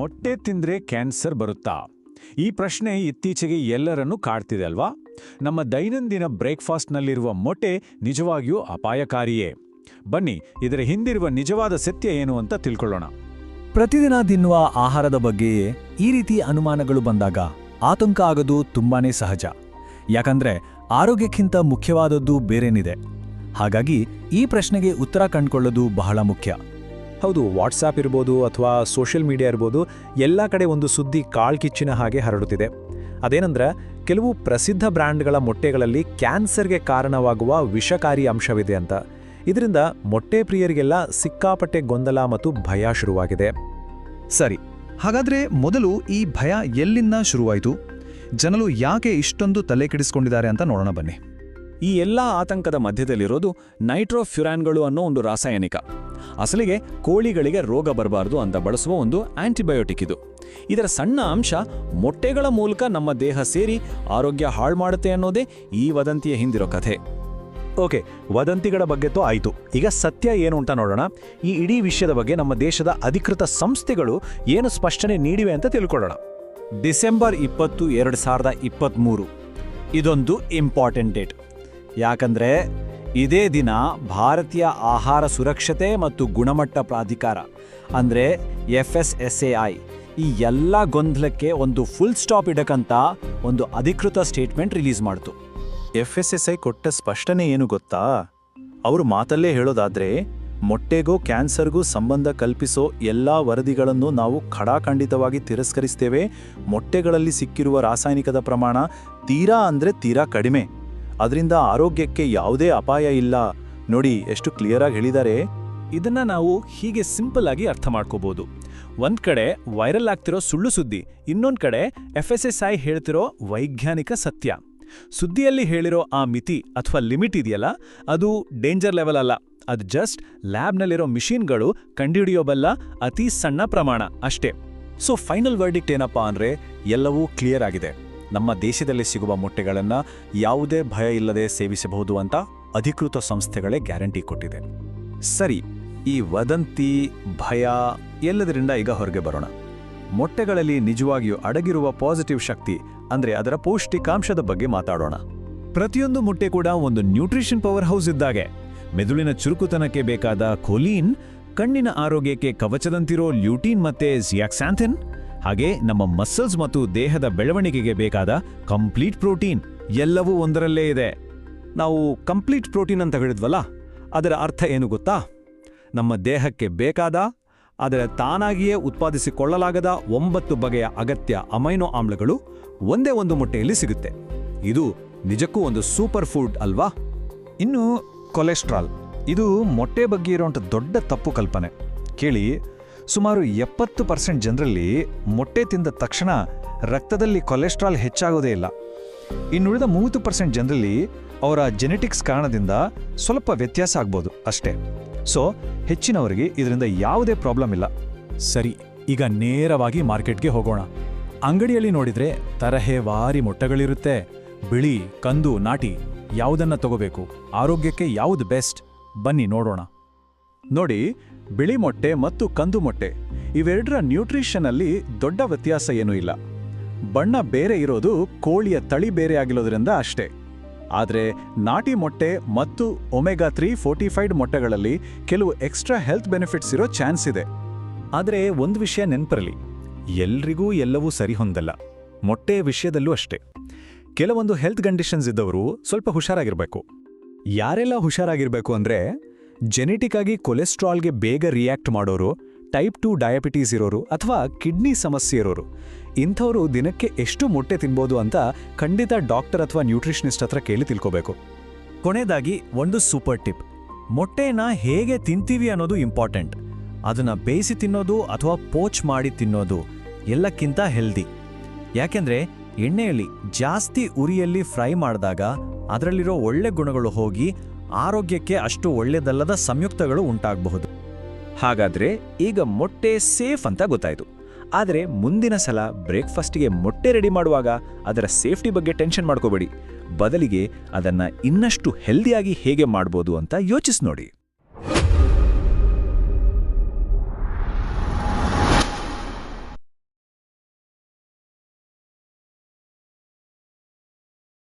ಮೊಟ್ಟೆ ತಿಂದ್ರೆ ಕ್ಯಾನ್ಸರ್ ಬರುತ್ತಾ? ಈ ಪ್ರಶ್ನೆ ಇತ್ತೀಚೆಗೆ ಎಲ್ಲರನ್ನೂ ಕಾಡ್ತಿದೆ ಅಲ್ವಾ? ನಮ್ಮ ದೈನಂದಿನ ಬ್ರೇಕ್ಫಾಸ್ಟ್ನಲ್ಲಿರುವ ಮೊಟ್ಟೆ ನಿಜವಾಗಿಯೂ ಅಪಾಯಕಾರಿಯೇ? ಬನ್ನಿ, ಇದರ ಹಿಂದಿರುವ ನಿಜವಾದ ಸತ್ಯ ಏನು ಅಂತ ತಿಳ್ಕೊಳ್ಳೋಣ. ಪ್ರತಿದಿನ ತಿನ್ನುವ ಆಹಾರದ ಬಗ್ಗೆಯೇ ಈ ರೀತಿ ಅನುಮಾನಗಳು ಬಂದಾಗ ಆತಂಕ ಆಗೋದು ತುಂಬಾನೇ ಸಹಜ. ಯಾಕಂದ್ರೆ ಆರೋಗ್ಯಕ್ಕಿಂತ ಮುಖ್ಯವಾದದ್ದು ಬೇರೇನಿದೆ. ಹಾಗಾಗಿ ಈ ಪ್ರಶ್ನೆಗೆ ಉತ್ತರ ಕಂಡುಕೊಳ್ಳೋದು ಬಹಳ ಮುಖ್ಯ. ಹೌದು, ವಾಟ್ಸಾಪ್ ಇರ್ಬೋದು ಅಥವಾ ಸೋಷಿಯಲ್ ಮೀಡಿಯಾ ಇರ್ಬೋದು, ಎಲ್ಲ ಕಡೆ ಒಂದು ಸುದ್ದಿ ಕಾಳ್ಕಿಚ್ಚಿನ ಹಾಗೆ ಹರಡುತ್ತಿದೆ. ಅದೇನಂದ್ರೆ, ಕೆಲವು ಪ್ರಸಿದ್ಧ ಬ್ರ್ಯಾಂಡ್ಗಳ ಮೊಟ್ಟೆಗಳಲ್ಲಿ ಕ್ಯಾನ್ಸರ್ಗೆ ಕಾರಣವಾಗುವ ವಿಷಕಾರಿ ಅಂಶವಿದೆ ಅಂತ. ಇದರಿಂದ ಮೊಟ್ಟೆ ಪ್ರಿಯರಿಗೆಲ್ಲ ಸಿಕ್ಕಾಪಟ್ಟೆ ಗೊಂದಲ ಮತ್ತು ಭಯ ಶುರುವಾಗಿದೆ. ಸರಿ, ಹಾಗಾದ್ರೆ ಮೊದಲು ಈ ಭಯ ಎಲ್ಲಿಂದ ಶುರುವಾಯಿತು? ಜನರು ಯಾಕೆ ಇಷ್ಟೊಂದು ತಲೆ ಕೆಡಿಸ್ಕೊಂಡಿದ್ದಾರೆ ಅಂತ ನೋಡೋಣ ಬನ್ನಿ. ಈ ಎಲ್ಲ ಆತಂಕದ ಮಧ್ಯದಲ್ಲಿರೋದು ನೈಟ್ರೋಫ್ಯುರಾನ್ಗಳು ಅನ್ನೋ ಒಂದು ರಾಸಾಯನಿಕ. ಅಸಲಿಗೆ ಕೋಳಿಗಳಿಗೆ ರೋಗ ಬರಬಾರ್ದು ಅಂತ ಬಳಸುವ ಒಂದು ಆಂಟಿಬಯೋಟಿಕ್ ಇದು. ಇದರ ಸಣ್ಣ ಅಂಶ ಮೊಟ್ಟೆಗಳ ಮೂಲಕ ನಮ್ಮ ದೇಹ ಸೇರಿ ಆರೋಗ್ಯ ಹಾಳು ಮಾಡುತ್ತೆ ಅನ್ನೋದೇ ಈ ವದಂತಿಯ ಹಿಂದಿರೋ ಕಥೆ. ಓಕೆ, ವದಂತಿಗಳ ಬಗ್ಗೆತೂ ಆಯಿತು. ಈಗ ಸತ್ಯ ಏನು ಅಂತ ನೋಡೋಣ. ಈ ಇಡೀ ವಿಷಯದ ಬಗ್ಗೆ ನಮ್ಮ ದೇಶದ ಅಧಿಕೃತ ಸಂಸ್ಥೆಗಳು ಏನು ಸ್ಪಷ್ಟನೆ ನೀಡಿವೆ ಅಂತ ತಿಳ್ಕೊಳ್ಳೋಣ. ಡಿಸೆಂಬರ್ 20, 2023 ಇದೊಂದು ಇಂಪಾರ್ಟೆಂಟ್ ಡೇಟ್. ಯಾಕಂದ್ರೆ ಇದೇ ದಿನ ಭಾರತೀಯ ಆಹಾರ ಸುರಕ್ಷತೆ ಮತ್ತು ಗುಣಮಟ್ಟ ಪ್ರಾಧಿಕಾರ ಅಂದರೆ FSSAI ಈ ಎಲ್ಲ ಗೊಂದಲಕ್ಕೆ ಒಂದು ಫುಲ್ ಸ್ಟಾಪ್ ಇಡಕ್ಕಂತ ಒಂದು ಅಧಿಕೃತ ಸ್ಟೇಟ್ಮೆಂಟ್ ರಿಲೀಸ್ ಮಾಡ್ತು. FSSAI ಕೊಟ್ಟ ಸ್ಪಷ್ಟನೆ ಏನು ಗೊತ್ತಾ? ಅವರು ಮಾತಲ್ಲೇ ಹೇಳೋದಾದ್ರೆ, ಮೊಟ್ಟೆಗೂ ಕ್ಯಾನ್ಸರ್ಗೂ ಸಂಬಂಧ ಕಲ್ಪಿಸೋ ಎಲ್ಲಾ ವರದಿಗಳನ್ನು ನಾವು ಖಡಾಖಂಡಿತವಾಗಿ ತಿರಸ್ಕರಿಸ್ತೇವೆ. ಮೊಟ್ಟೆಗಳಲ್ಲಿ ಸಿಕ್ಕಿರುವ ರಾಸಾಯನಿಕದ ಪ್ರಮಾಣ ತೀರಾ ಕಡಿಮೆ. ಅದರಿಂದ ಆರೋಗ್ಯಕ್ಕೆ ಯಾವುದೇ ಅಪಾಯ ಇಲ್ಲ. ನೋಡಿ ಎಷ್ಟು ಕ್ಲಿಯರ್ ಆಗಿ ಹೇಳಿದ್ದಾರೆ. ಇದನ್ನ ನಾವು ಹೀಗೆ ಸಿಂಪಲ್ ಆಗಿ ಅರ್ಥ ಮಾಡ್ಕೋಬಹುದು. ಒಂದ್ ಕಡೆ ವೈರಲ್ ಆಗ್ತಿರೋ ಸುಳ್ಳು ಸುದ್ದಿ, ಇನ್ನೊಂದ್ ಕಡೆ FSSAI ಹೇಳ್ತಿರೋ ವೈಜ್ಞಾನಿಕ ಸತ್ಯ. ಸುದ್ದಿಯಲ್ಲಿ ಹೇಳಿರೋ ಆ ಮಿತಿ ಅಥವಾ ಲಿಮಿಟ್ ಇದೆಯಲ್ಲ, ಅದು ಡೇಂಜರ್ ಲೆವೆಲ್ ಅಲ್ಲ. ಅದು ಜಸ್ಟ್ ಲ್ಯಾಬ್ನಲ್ಲಿರೋ ಮಿಷಿನ್ಗಳು ಕಂಡುಹಿಡಿಯೋಬಲ್ಲ ಅತಿ ಸಣ್ಣ ಪ್ರಮಾಣ ಅಷ್ಟೇ. ಸೊ ಫೈನಲ್ ವರ್ಡಿಕ್ಟ್ ಏನಪ್ಪಾ ಅಂದ್ರೆ, ಎಲ್ಲವೂ ಕ್ಲಿಯರ್ ಆಗಿದೆ. ನಮ್ಮ ದೇಶದಲ್ಲಿ ಸಿಗುವ ಮೊಟ್ಟೆಗಳನ್ನು ಯಾವುದೇ ಭಯ ಇಲ್ಲದೆ ಸೇವಿಸಬಹುದು ಅಂತ ಅಧಿಕೃತ ಸಂಸ್ಥೆಗಳೇ ಗ್ಯಾರಂಟಿ ಕೊಟ್ಟಿದೆ. ಸರಿ, ಈ ವದಂತಿ, ಭಯ ಎಲ್ಲದರಿಂದ ಈಗ ಹೊರಗೆ ಬರೋಣ. ಮೊಟ್ಟೆಗಳಲ್ಲಿ ನಿಜವಾಗಿಯೂ ಅಡಗಿರುವ ಪಾಸಿಟಿವ್ ಶಕ್ತಿ ಅಂದ್ರೆ ಅದರ ಪೌಷ್ಟಿಕಾಂಶದ ಬಗ್ಗೆ ಮಾತಾಡೋಣ. ಪ್ರತಿಯೊಂದು ಮೊಟ್ಟೆ ಕೂಡ ಒಂದು ನ್ಯೂಟ್ರಿಷನ್ ಪವರ್ ಹೌಸ್ ಇದ್ದಾಗೆ. ಮೆದುಳಿನ ಚುರುಕುತನಕ್ಕೆ ಬೇಕಾದ ಕೊಲೀನ್, ಕಣ್ಣಿನ ಆರೋಗ್ಯಕ್ಕೆ ಕವಚದಂತಿರೋ ಲ್ಯೂಟೀನ್ ಮತ್ತೆ ಜಿಯಾಕ್ಸಾಂಥಿನ್, ಹಾಗೆ ನಮ್ಮ ಮಸಲ್ಸ್ ಮತ್ತು ದೇಹದ ಬೆಳವಣಿಗೆಗೆ ಬೇಕಾದ ಕಂಪ್ಲೀಟ್ ಪ್ರೋಟೀನ್ ಎಲ್ಲವೂ ಒಂದರಲ್ಲೇ ಇದೆ. ನಾವು ಕಂಪ್ಲೀಟ್ ಪ್ರೋಟೀನ್ ಅಂತ ಹೇಳಿದ್ವಲ್ಲ, ಅದರ ಅರ್ಥ ಏನು ಗೊತ್ತಾ? ನಮ್ಮ ದೇಹಕ್ಕೆ ಬೇಕಾದ, ಆದರೆ ತಾನಾಗಿಯೇ ಉತ್ಪಾದಿಸಿಕೊಳ್ಳಲಾಗದ 9 ಬಗೆಯ ಅಗತ್ಯ ಅಮೈನೋ ಆಮ್ಲಗಳು ಒಂದೇ ಒಂದು ಮೊಟ್ಟೆಯಲ್ಲಿ ಸಿಗುತ್ತೆ. ಇದು ನಿಜಕ್ಕೂ ಒಂದು ಸೂಪರ್ ಫುಡ್ ಅಲ್ವಾ? ಇನ್ನು ಕೊಲೆಸ್ಟ್ರಾಲ್, ಇದು ಮೊಟ್ಟೆ ಬಗ್ಗೆ ಇರುವಂಥ ದೊಡ್ಡ ತಪ್ಪು ಕಲ್ಪನೆ. ಕೇಳಿ, ಸುಮಾರು 70% ಜನರಲ್ಲಿ ಮೊಟ್ಟೆ ತಿಂದ ತಕ್ಷಣ ರಕ್ತದಲ್ಲಿ ಕೊಲೆಸ್ಟ್ರಾಲ್ ಹೆಚ್ಚಾಗೋದೇ ಇಲ್ಲ. ಇನ್ನುಳಿದ 30% ಜನರಲ್ಲಿ ಅವರ ಜೆನೆಟಿಕ್ಸ್ ಕಾರಣದಿಂದ ಸ್ವಲ್ಪ ವ್ಯತ್ಯಾಸ ಆಗ್ಬೋದು ಅಷ್ಟೇ. ಸೊ ಹೆಚ್ಚಿನವರಿಗೆ ಇದರಿಂದ ಯಾವುದೇ ಪ್ರಾಬ್ಲಮ್ ಇಲ್ಲ. ಸರಿ, ಈಗ ನೇರವಾಗಿ ಮಾರ್ಕೆಟ್ಗೆ ಹೋಗೋಣ. ಅಂಗಡಿಯಲ್ಲಿ ನೋಡಿದ್ರೆ ತರಹೇವಾರಿ ಮೊಟ್ಟೆಗಳಿರುತ್ತೆ. ಬಿಳಿ, ಕಂದು, ನಾಟಿ ಯಾವುದನ್ನ ತಗೋಬೇಕು? ಆರೋಗ್ಯಕ್ಕೆ ಯಾವುದು ಬೆಸ್ಟ್? ಬನ್ನಿ ನೋಡೋಣ. ನೋಡಿ, ಬಿಳಿ ಮೊಟ್ಟೆ ಮತ್ತು ಕಂದು ಮೊಟ್ಟೆ ಇವೆರಡರ ನ್ಯೂಟ್ರಿಷನ್ನಲ್ಲಿ ದೊಡ್ಡ ವ್ಯತ್ಯಾಸ ಏನೂ ಇಲ್ಲ. ಬಣ್ಣ ಬೇರೆ ಇರೋದು ಕೋಳಿಯ ತಳಿ ಬೇರೆ ಆಗಿರೋದ್ರಿಂದ ಅಷ್ಟೇ. ಆದರೆ ನಾಟಿ ಮೊಟ್ಟೆ ಮತ್ತು ಒಮೆಗಾ 3 ಫೋರ್ಟಿಫೈಡ್ ಮೊಟ್ಟೆಗಳಲ್ಲಿ ಕೆಲವು ಎಕ್ಸ್ಟ್ರಾ ಹೆಲ್ತ್ ಬೆನಿಫಿಟ್ಸ್ ಇರೋ ಚಾನ್ಸ್ ಇದೆ. ಆದರೆ ಒಂದು ವಿಷಯ ನೆನ್ಪಿರಲಿ, ಎಲ್ರಿಗೂ ಎಲ್ಲವೂ ಸರಿ ಹೊಂದಲ್ಲ. ಮೊಟ್ಟೆ ವಿಷಯದಲ್ಲೂ ಅಷ್ಟೇ. ಕೆಲವೊಂದು ಹೆಲ್ತ್ ಕಂಡೀಷನ್ಸ್ ಇದ್ದವರು ಸ್ವಲ್ಪ ಹುಷಾರಾಗಿರ್ಬೇಕು. ಯಾರೆಲ್ಲ ಹುಷಾರಾಗಿರ್ಬೇಕು ಅಂದ್ರೆ, ಜೆನೆಟಿಕ್ ಆಗಿ ಕೊಲೆಸ್ಟ್ರಾಲ್ಗೆ ಬೇಗ ರಿಯಾಕ್ಟ್ ಮಾಡೋರು, ಟೈಪ್ 2 ಡಯಾಬಿಟೀಸ್ ಇರೋರು ಅಥವಾ ಕಿಡ್ನಿ ಸಮಸ್ಯೆ ಇರೋರು. ಇಂಥವರು ದಿನಕ್ಕೆ ಎಷ್ಟು ಮೊಟ್ಟೆ ತಿನ್ಬೋದು ಅಂತ ಖಂಡಿತ ಡಾಕ್ಟರ್ ಅಥವಾ ನ್ಯೂಟ್ರಿಷನಿಸ್ಟ್ ಹತ್ರ ಕೇಳಿ ತಿಳ್ಕೋಬೇಕು. ಕೊನೆಯದಾಗಿ ಒಂದು ಸೂಪರ್ ಟಿಪ್: ಮೊಟ್ಟೆನ ಹೇಗೆ ತಿಂತೀವಿ ಅನ್ನೋದು ಇಂಪಾರ್ಟೆಂಟ್. ಅದನ್ನ ಬೇಯಿಸಿ ತಿನ್ನೋದು ಅಥವಾ ಪೋಚ್ ಮಾಡಿ ತಿನ್ನೋದು ಎಲ್ಲಕ್ಕಿಂತ ಹೆಲ್ದಿ. ಯಾಕೆಂದ್ರೆ ಎಣ್ಣೆಯಲ್ಲಿ ಜಾಸ್ತಿ ಉರಿಯಲ್ಲಿ ಫ್ರೈ ಮಾಡಿದಾಗ ಅದರಲ್ಲಿರೋ ಒಳ್ಳೆ ಗುಣಗಳು ಹೋಗಿ ಆರೋಗ್ಯಕ್ಕೆ ಅಷ್ಟು ಒಳ್ಳೆಯದಲ್ಲದ ಸಂಯುಕ್ತಗಳು ಉಂಟಾಗಬಹುದು. ಹಾಗಾದ್ರೆ ಈಗ ಮೊಟ್ಟೆ ಸೇಫ್ ಅಂತ ಗೊತ್ತಾಯ್ತು. ಆದರೆ ಮುಂದಿನ ಸಲ ಬ್ರೇಕ್ಫಾಸ್ಟ್ಗೆ ಮೊಟ್ಟೆ ರೆಡಿ ಮಾಡುವಾಗ ಅದರ ಸೇಫ್ಟಿ ಬಗ್ಗೆ ಟೆನ್ಷನ್ ಮಾಡ್ಕೋಬೇಡಿ. ಬದಲಿಗೆ ಅದನ್ನ ಇನ್ನಷ್ಟು ಹೆಲ್ದಿಯಾಗಿ ಹೇಗೆ ಮಾಡ್ಬೋದು ಅಂತ ಯೋಚಿಸಿ ನೋಡಿ.